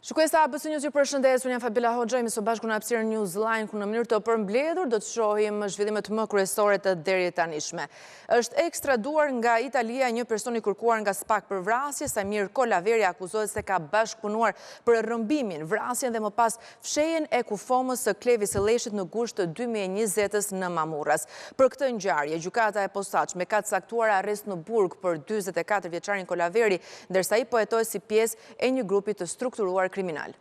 Shikuesa ABC News ju përshëndes, unë jam Fabila Hoxha, jemi së bashku në hapësirën Newsline, ku në mënyrë të përmbledhur do të shohim zhvillimet më kryesore të deri tanishme. Është ekstraduar nga Italia një person i kërkuar nga SPAK për vrasje, Samir Kolaveri akuzohet se ka bashkëpunuar për rrëmbimin, vrasjen dhe më pas fshehjen e kufomës së Klevis së Leshit në gusht të 2020-s në Mamurras. Për këtë ngjarje, gjykata e posaçme ka caktuar arrest në burg për 44 vjeçarin Kolaveri, ndërsa ai po hetohet si pjesë e një grupi të strukturuar kriminal.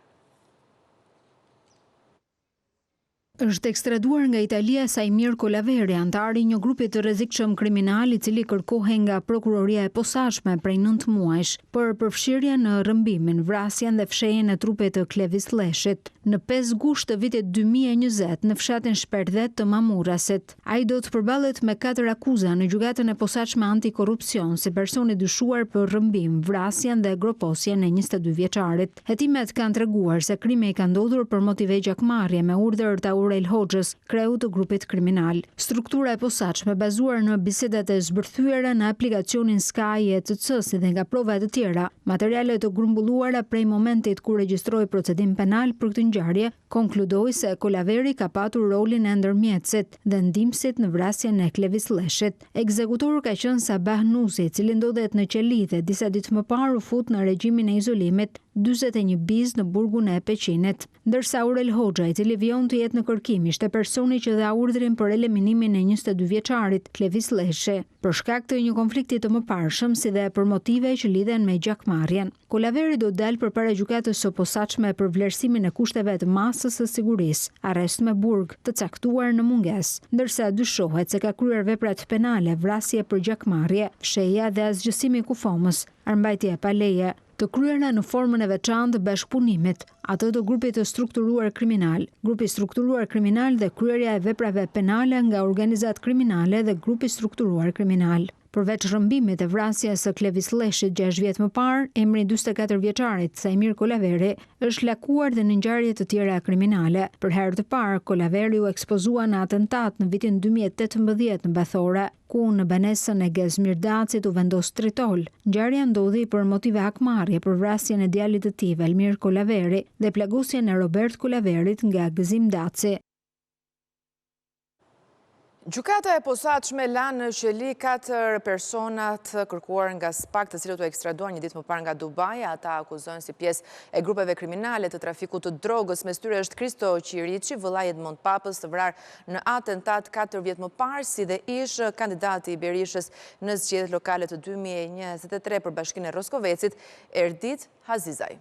Është ekstraduar nga Italia Samir Kolaveri, antari i një grupi të rrezikshëm kriminal i cili kërkohej nga prokuroria e posaçme prej 9 muajsh për përfshirje në rrëmbimin, vrasjen dhe fshehjen e trupit të Klevis Leshit në 5 gusht të vitit 2020 në fshatin Shperdhet të Mamurrasit. Ai do të përballet me 4 akuza në gjykatën e posaçme antikorrupsion si person i dyshuar për rrëmbim, vrasjen dhe groposjen e 22 vjeçarit. Hetimet kanë treguar se krimi ka ndodhur për motive gjakmarrje me urdhër të Aurel Hoxhës, kreu të grupit kriminal. Struktura e posaçme bazuar në bisedat e zbërthyera në aplikacionin Sky ECC si dhe nga prova të tjera, materiale të grumbulluara prej momentit kur regjistroi procedim penal për këtë ngjarje, konkludoi se Kolaveri ka patur rolin e ndërmjetësit dhe ndihmësit në vrasjen e Klevis Leshit. Ekzekutor ka qenë Sabah Nusi, i cili ndodhet në qeli dhe disa ditë më parë u fut në regjimin e izolimit 41 biz në burgun e Peqinit, ndërsa Aurel Hoxha, i cili vijon të jetë në kërkim, ishte personi që dha urdhrin për eliminimin e 22 vjeçarit Klevis Leshi, për shkak të një konflikti të mëparshëm si dhe për motive që lidhen me gjakmarrjen. Kolaveri do dalë përpara gjykatës së posaçme për vlerësimin e kushteve të masës së sigurisë, arrest me burg të caktuar në mungesë, ndërsa dyshohet se ka kryer veprat penale, vrasje për gjakmarrje, fshehja dhe asgjësimi i kufomës, armbajtje pa leje, të kryera në formën e veçantë të bashkëpunimit, atë të grupit të strukturuar kriminal, grupi strukturuar kriminal dhe kryerja e veprave penale nga organizat kriminale dhe grupi strukturuar kriminal. Përveç rrëmbimit e vrasjes së Klevis Leshit 6 vjet më parë, emri 44 vjeçarit Samir Kolaveri është lakuar dhe në ngjarje të tjera kriminale. Për herë të parë, Kolaveri u ekspozua në atentat në vitin 2018 në Bathore, ku në banesën e Gezmir Dacit u vendos tritol. Ngjarja ndodhi për motive hakmarrje për vrasjen e djalit të tij, Elmir Kolaveri, dhe plagosjen e Robert Kolaverit nga Gëzim Daci. Gjykata e posaçme la në qeli 4 personat kërkuar nga SPAK, të cilët u ekstraduar një ditë më parë nga Dubai. Ata akuzohen si pjesë e grupeve kriminale të trafikut të drogës. Mes tyre është Kristo Qiriçi, vëllai Edmond Papës, të vrarë në atentat 4 vjet më parë, si dhe ish kandidati i Berishës në zgjedhjet lokale të 2023 për Bashkinë e Roskovecit, Erdit Hazizaj.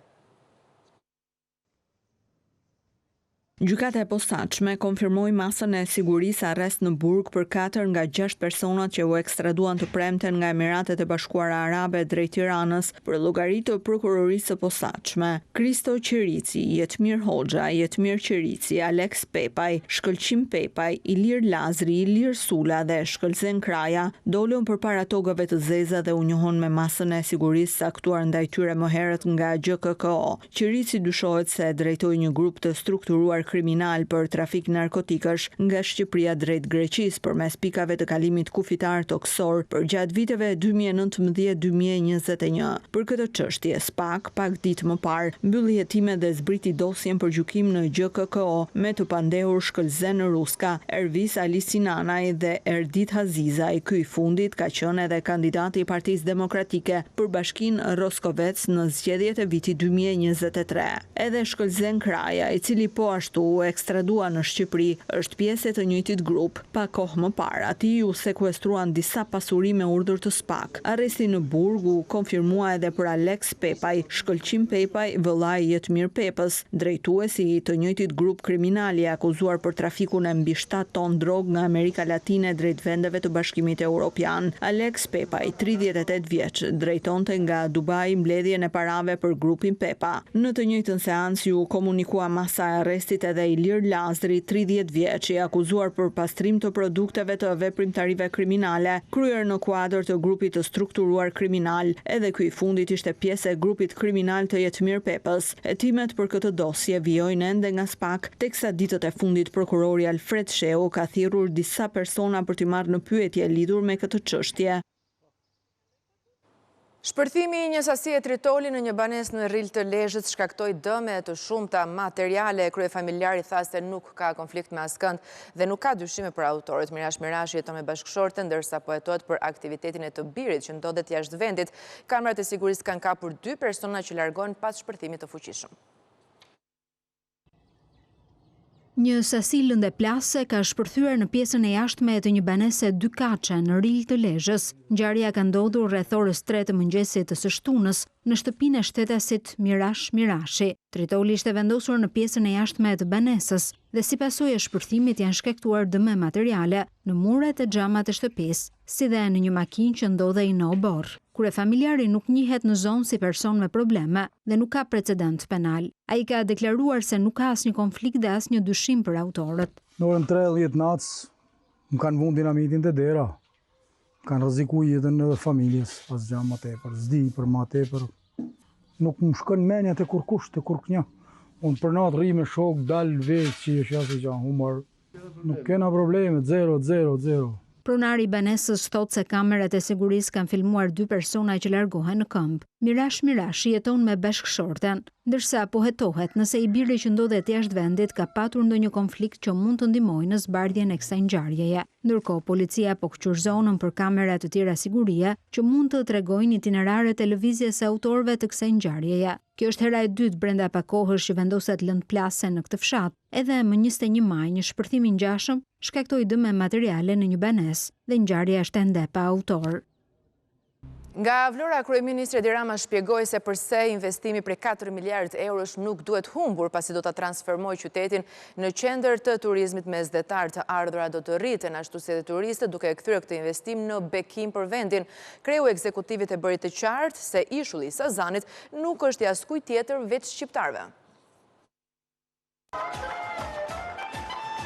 Gjykata e posaçme konfirmoi masën e sigurisë arrest në burg për 4 nga 6 personat që u ekstraduan të premten nga Emiratet e Bashkuara Arabe drejt Tiranës për llogari të prokurorisë së posaçme. Kristo Qiriçi, Jetmir Hoxha, Jetmir Qiriçi, Alex Pepaj, Shkëlqim Pepaj, Ilir Lazri, Ilir Sula dhe Shkëlzen Kraja dolën përpara togave të zeza dhe u njohon me masën e sigurisë saktuar ndaj tyre më herët nga GKKO. Qiriçi dyshohet se drejtoi një grup të strukturuar kriminal për trafik narkotikësh nga Shqipëria drejt Greqisë përmes pikave të kalimit kufitar toksor për gjatë viteve 2019-2021. Për këtë çështje, SPAK pak ditë më parë mbylli hetimet dhe zbriti dosjen për gjykim në GKKO me të pandehur Shkëlzen Ruska, Ervis Ali Sinanaj dhe Erdit Hazizaj. Ky i fundit ka qenë edhe kandidati i Partisë Demokratike për Bashkinë Roskovec në zgjedhjet e vitit 2023. Edhe Shkëlzen Kraja, i cili po ashtu u ekstradua në Shqipëri, është pjesë e të njëjtit grup. Pa kohë më parë, atij u sekuestruan disa pasuri me urdhër të SPAK. Arresti në burg u konfirmua edhe për Alex Pepaj, Shkëlqim Pepaj, vëllai Jetmir Pepës, drejtuesi i të njëjtit grup kriminal i akuzuar për trafikun e mbi 7 ton drogë nga Amerika Latine drejt vendeve të Bashkimit Evropian. Alex Pepaj, 38 vjeç, drejtonte nga Dubai mbledhjen e parave për grupin Pepa. Në të njëjtën seancë ju komunikua masa e arrestit edhe Ilir Lazri, 30 vjeç, i akuzuar për pastrim të produkteve të veprimtarive kriminale, kryer në kuadër të grupit të strukturuar kriminal. Edhe ky i fundit ishte pjesë e grupit kriminal të Jetmir Pepës. Hetimet për këtë dosje vijojnë ende nga SPAK, teksa ditët e fundit prokurori Alfred Sheu ka thirrur disa persona për t'i marrë në pyetje lidhur me këtë çështje. Shpërthimi i një sasie tritoli në një banesë në Rryl të Lezhës shkaktoi dëme të shumta materiale. Kryefamiljari tha se nuk ka konflikt me askënd dhe nuk ka dyshime për autorët. Mirash Mirashi jeton me bashkëshorten ndërsa po hetohet për aktivitetin e të birit që ndodhet jashtë vendit. Kamerat e sigurisë kanë kapur 2 persona që largohen pas shpërthimit të fuqishëm. Një sasi lëndeplase ka shpërthyer në pjesën e jashtme të një banese 2 kaçe në Rryl të Lezhës. Ngjarja ka ndodhur rreth orës 3 të mëngjesit të së shtunës në shtëpinë e shtetasit Mirash Mirashi. Tritoli ishte vendosur në pjesën e jashtme të banesës dhe si pasojë e shpërthimit janë shkaktuar dëme materiale në muret e xhamat të shtëpisë, si dhe në një makinë që ndodhej në obor. Kryefamiljari nuk njihet në zonë si person me probleme dhe nuk ka precedent penal. Ai ka deklaruar se nuk ka asnjë konflikt dhe asnjë dyshim për autorët. Në orën 13 natës më kanë vënë dinamitin te dera. Kanë rrezikuar jetën e familjes, pas gjë më tepër, s'di për më tepër. Nuk më shkon mendja te kurkush, te kurrknjë. Unë për natë rri me shok, dal veç që është asnjë gjë, humor. Nuk kena probleme, 0. Pronari i banesës thot se kamerat e sigurisë kanë filmuar 2 persona që largohen në këmbë. Mirash Mirashi jeton me bashkëshorten, ndërsa po hetohet nëse i biri që ndodhet jashtë vendit ka patur ndonjë konflikt që mund të ndihmojë në zbardhjen e kësaj ngjarjeje. Ndërkohë policia po kërcyer zonën për kamera të tjera sigurie që mund të tregojnë itineraret e lëvizjes së autorëve të kësaj ngjarjeje. Kjo është hera e dytë brenda pak kohësh që vendoset lëndplase në këtë fshat. Edhe më 21 maj një shpërthim i ngjashëm shkaktoi dëme materiale në një banesë dhe ngjarja është ende pa autor. Nga Vlora, kryeministri Edi Rama shpjegoi se përse investimi prej 4 miliardë eurosh nuk duhet humbur pasi do ta transformojë qytetin në qendër të turizmit mesdhetar. Të ardhurat do të rriten ashtu si edhe turistët, duke e kthyer këtë investim në bekim për vendin. Kreu i ekzekutivit e bëri të qartë se ishulli i Sazanit nuk është i askujt tjetër veç shqiptarëve.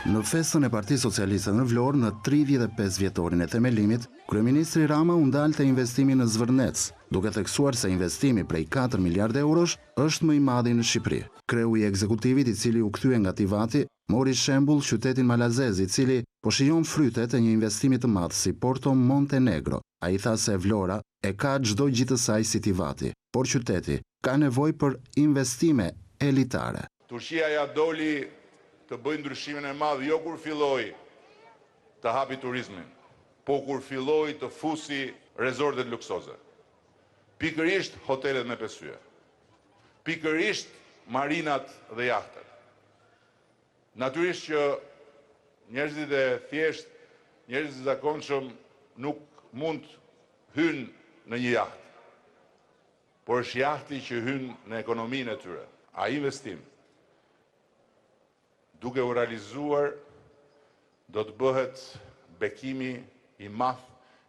Në festën e Partisë Socialiste në Vlorë, në 35 vjetorin e themelimit, kryeministri Rama u ndalte investimi në Zvërnec, duke theksuar se investimi prej 4 miliardë eurosh është më i madhi në Shqipëri. Kreu i ekzekutivit, i cili u kthye nga Tivati, mori shembull qytetin Malazez, i cili po shijon frytet e një investimi të madh si Porto Montenegro. Ai tha se Vlora e ka çdo gjë të saj si Tivati, por qyteti ka nevojë për investime elitare. Turqia ja doli të bëjë ndryshimin e madh jo kur filloi të hapi turizmin, po kur filloi të fusi rezortet luksoze. Pikërisht hotelet me pesye. Pikërisht marinat dhe jahtet. Natyrisht që njerëzit e thjesht, njerëzit e zakonshëm nuk mund hynë në një jaht. Por është jahti që hynë në ekonominë e tyre. A investim duke u realizuar, do të bëhet bekimi i madh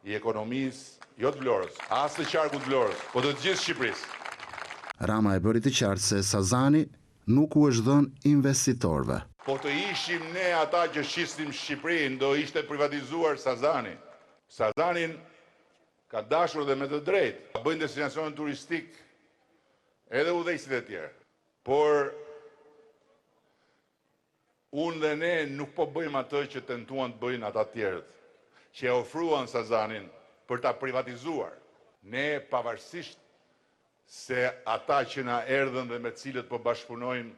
i ekonomisë, jo të Vlorës, as të qarkut të Vlorës, po të gjithë Shqipërisë. Rama e bëri të qartë se Sazani nuk u është dhënë investitorëve. Po të ishim ne ata që shisnim Shqipërinë, do ishte privatizuar Sazani. Sazanin ka dashur dhe me të drejtë, ka bëjnë destinacion turistik edhe udhëheqësit e tjerë. Por unë dhe ne nuk po bëjmë atë që tentuan të bëjnë ata tjerët, që e ofruan Sazanin për ta privatizuar. Ne pavarësisht se ata që na erdhën dhe me cilët po bashkëpunojnë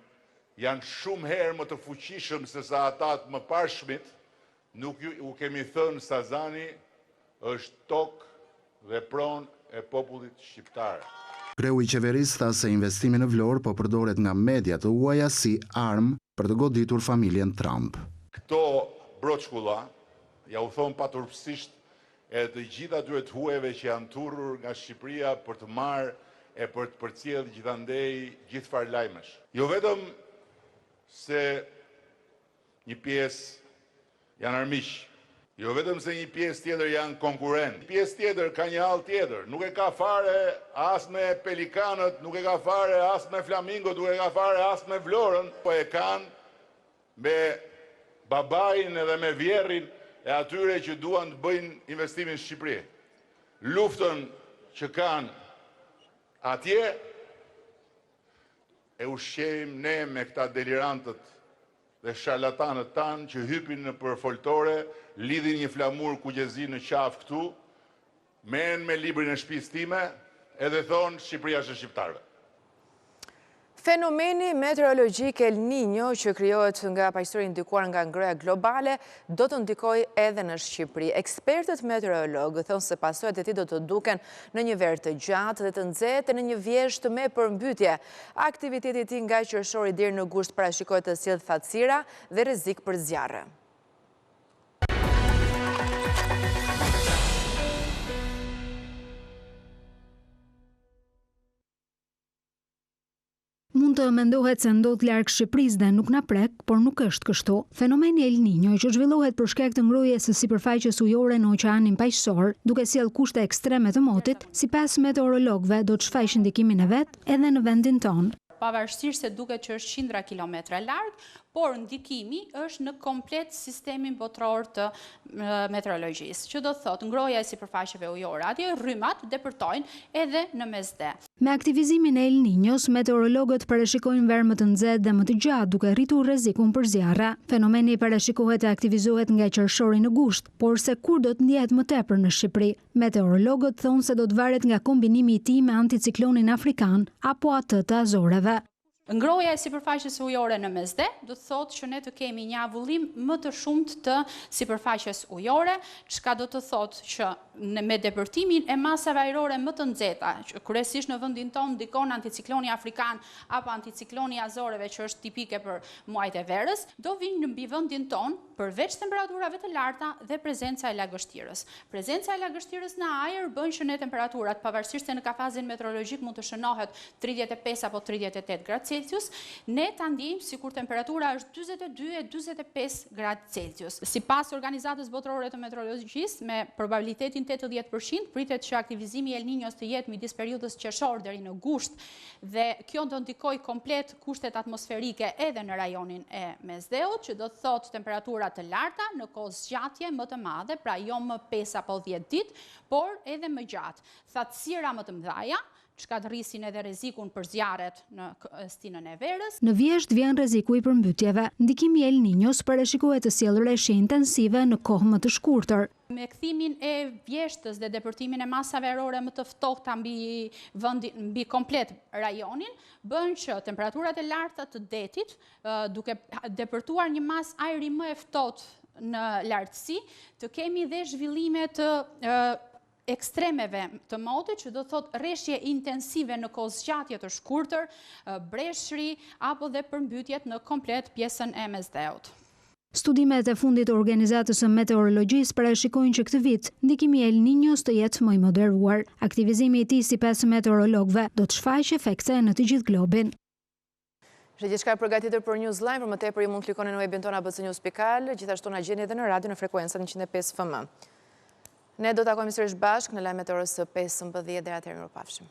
janë shumë herë më të fuqishëm se sa ata të mëparshmit, nuk u kemi thënë Sazani është tokë dhe pronë e popullit shqiptar. Kreu i qeverisë tha se investimi në Vlorë po përdoret nga media të huaja si armë për të goditur familjen Trump. Këto broçkulla, ja u thon paturpsisht edhe të gjitha atyre të huajve që janë turrur nga Shqipëria për të marrë e për të përcjellë gjithandej gjithë farë lajmesh. Jo vetëm se një pjesë janë armiq, jo vetëm se një pjesë tjetër janë konkurrent. Pjesë tjetër ka një hall tjetër, nuk e ka fare as me pelikanët, nuk e ka fare as me flamingot, nuk e ka fare as me Vlorën, po e kanë me babain edhe me vjerrin e atyre që duan të bëjnë investimin në Shqipëri. Luftën që kanë atje e ushqejmë ne me këta delirantët dhe sharlatanët tanë që hypin në përfoltore, lidhin një flamur kugjezi në qafë këtu, merren me librin e shtëpisë time, edhe thonë Shqipëria është e shqiptarëve. Fenomeni meteorologjik El Niño që krijohet nga paqësori ndikuar nga ngroja globale do të ndikojë edhe në Shqipëri. Ekspertët meteorologë thonë se pasojat e tij do të duken në një verë të gjatë dhe të nxehtë në një vjeshtë me përmbytje. Aktiviteti i tij nga qershori deri në gusht parashikohet të sjellë thatësira dhe rrezik për zjarre. Mund të mendohet se ndodh larg Shqipërisë dhe nuk na prek, por nuk është kështu. Fenomeni El Niño që zhvillohet për shkak të ngrohjes së sipërfaqes ujore në oqeanin paqësor, duke sjellë kushte ekstreme të motit, sipas meteorologëve do të shfaqë ndikimin e vet edhe në vendin tonë. Pavarësisht se duket që është qindra kilometra larg, por ndikimi është në komplet sistemin botror të meteorologjisë, që do të thotë ngrohja e sipërfaqeve ujore, atje rrymat depërtojnë edhe në mesdhe. Me aktivizimin e El Niños, meteorologët parashikojnë verë më të nxehtë dhe më të gjatë, duke rritur rrezikun për zjarre. Fenomeni parashikohet e aktivizohet nga qershori në gusht, por se kur do të ndjehet më tepër në Shqipëri. Meteorologët thonë se do të varet nga kombinimi i tij me anticiklonin afrikan apo atë të Azoreve. Ngrohja e sipërfaqes ujore në mesdhe do të thotë që ne të kemi një avullim më të shumtë të sipërfaqes ujore, çka do të thotë që me depërtimin e masave ajrore më të nxehta, që kryesisht në vendin tonë ndikon anticikloni afrikan apo anticikloni Azoreve, që është tipike për muajt e verës, do vinë në mbi vendin tonë përveç temperaturave të larta dhe prezenca e lagështirës. Prezenca e lagështirës në ajër bën që ne temperaturat, pavarësisht se në kafazin meteorologjik mund të shënohet 35 apo 38 gradë Celsius, ne ta ndjejmë sikur temperatura është 42 e 45 gradë Celsius. Sipas Organizatës Botërore të Meteorologjisë, me probabilitetin 80%, pritet që aktivizimi i El Niños të jetë midis periudhës qershor deri në gusht, dhe kjo do ndikojë komplet kushtet atmosferike edhe në rajonin e Mesdheut, që do të thotë temperatura të larta në kohë zgjatje më të madhe, pra jo më 5 apo 10 ditë, por edhe më gjatë. Thatësira më të mëdha, çka të rrisin edhe rrezikun për zjarret në stinën e verës. Në vjesht vjen rreziku i përmbytjeve. Ndikimi i El Niños parashikohet të sjellë rreshje intensive në kohë më të shkurtër. Me kthimin e vjeshtës dhe depërtimin e masave ajrore më të ftohta mbi komplet rajonin, bën që temperaturat e larta të detit, duke depërtuar një masë ajri më e ftohtë në lartësi, të kemi dhe zhvillime të ekstremeve të motit, që do të thotë rreshje intensive në kohë zgjatje të shkurtër, breshri apo dhe përmbytjet në komplet pjesën e Mesdheut. Studimet e fundit të Organizatës së Meteorologjisë parashikojnë që këtë vit ndikimi i El Niños të jetë më i moderuar. Aktivizimi i tij sipas meteorologëve do të shfaqë efekte në të gjithë globin. Është gjithçka përgatitur për Newsline, për më tepër ju mund të klikoni në webin tonë abcnews.al, gjithashtu na gjeni edhe në radio në frekuencën 105 FM. Ne do të takojmë sërish bashkë në lajmet e orës së 15 deri atëherë, mirupafshim.